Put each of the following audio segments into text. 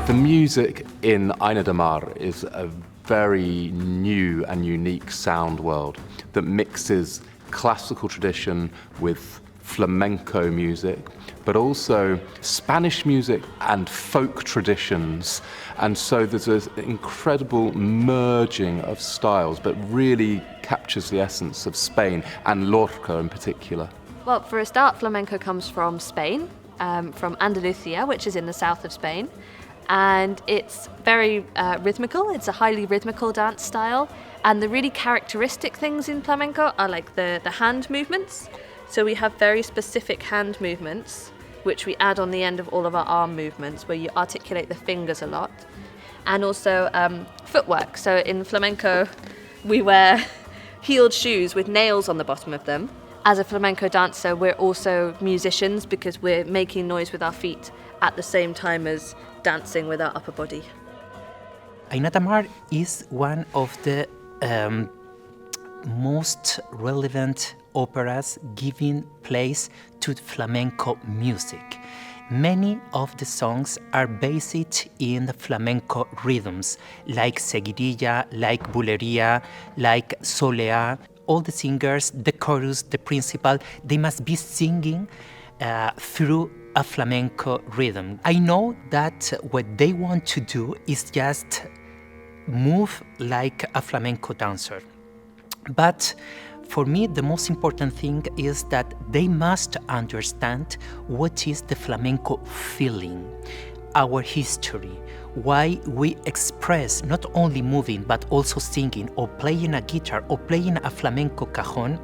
The music in Ainadamar is a very new and unique sound world that mixes classical tradition with flamenco music, but also Spanish music and folk traditions. And so there's an incredible merging of styles, but really captures the essence of Spain and Lorca in particular. Well, for a start, flamenco comes from Spain, from Andalusia, which is in the south of Spain. And it's very rhythmical. It's a highly rhythmical dance style. And the really characteristic things in flamenco are like the hand movements. So we have very specific hand movements, which we add on the end of all of our arm movements, where you articulate the fingers a lot. And also footwork. So in flamenco, we wear heeled shoes with nails on the bottom of them. As a flamenco dancer, we're also musicians because we're making noise with our feet at the same time as dancing with our upper body. Ainadamar is one of the most relevant operas giving place to flamenco music. Many of the songs are based in the flamenco rhythms, like seguidilla, like bulería, like solea. All the singers, the chorus, the principal, they must be singing through a flamenco rhythm. I know that what they want to do is just move like a flamenco dancer. But for me, the most important thing is that they must understand what is the flamenco feeling, our history, why we express not only moving but also singing or playing a guitar or playing a flamenco cajon,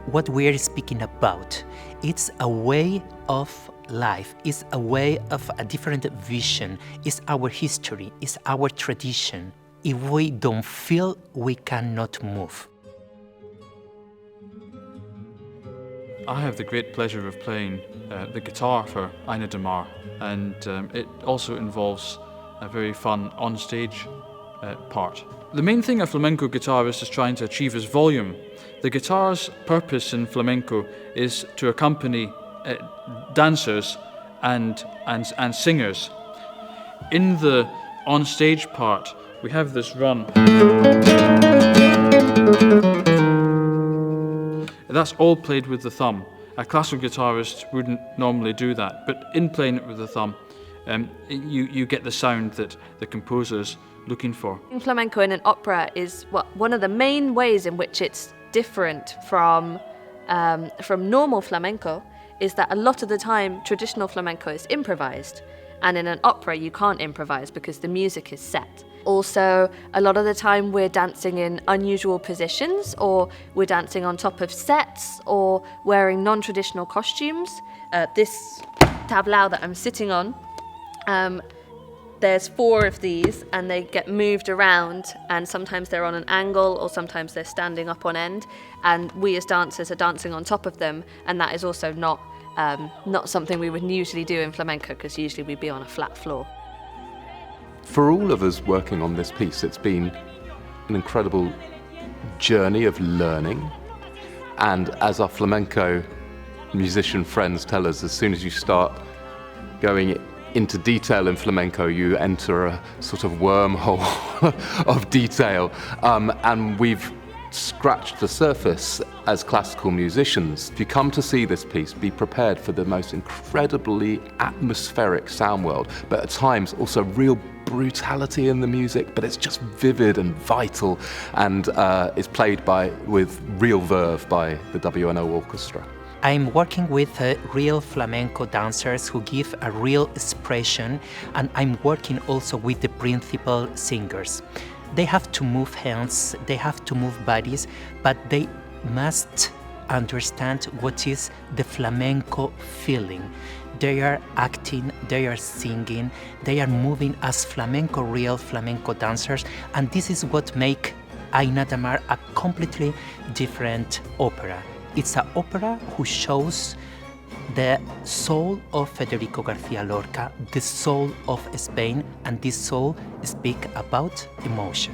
what we are speaking about. It's a way of life, it's a way of a different vision, it's our history, it's our tradition. If we don't feel, we cannot move. I have the great pleasure of playing the guitar for Ainadamar, and it also involves a very fun on-stage part. The main thing a flamenco guitarist is trying to achieve is volume. The guitar's purpose in flamenco is to accompany dancers and singers. In the on-stage part, we have this run. That's all played with the thumb. A classical guitarist wouldn't normally do that, but in playing it with the thumb, you get the sound that the composer's looking for. Flamenco in an opera is one of the main ways in which it's different from normal flamenco is that a lot of the time traditional flamenco is improvised, and in an opera you can't improvise because the music is set. Also, a lot of the time we're dancing in unusual positions, or we're dancing on top of sets, or wearing non-traditional costumes. This tablao that I'm sitting on, there's 4 of these, and they get moved around, and sometimes they're on an angle, or sometimes they're standing up on end, and we as dancers are dancing on top of them, and that is also not something we would usually do in flamenco, because usually we'd be on a flat floor. For all of us working on this piece, it's been an incredible journey of learning. And as our flamenco musician friends tell us, as soon as you start going into detail in flamenco, you enter a sort of wormhole of detail. And we've scratched the surface as classical musicians. If you come to see this piece, be prepared for the most incredibly atmospheric sound world, but at times also real brutality in the music, but it's just vivid and vital, and is played with real verve by the WNO orchestra. I'm working with real flamenco dancers who give a real expression, and I'm working also with the principal singers. They have to move hands, they have to move bodies, but they must understand what is the flamenco feeling. They are acting, they are singing, they are moving as real flamenco dancers, and this is what makes Ainadamar a completely different opera. It's an opera who shows the soul of Federico García Lorca, the soul of Spain, and this soul speaks about emotion.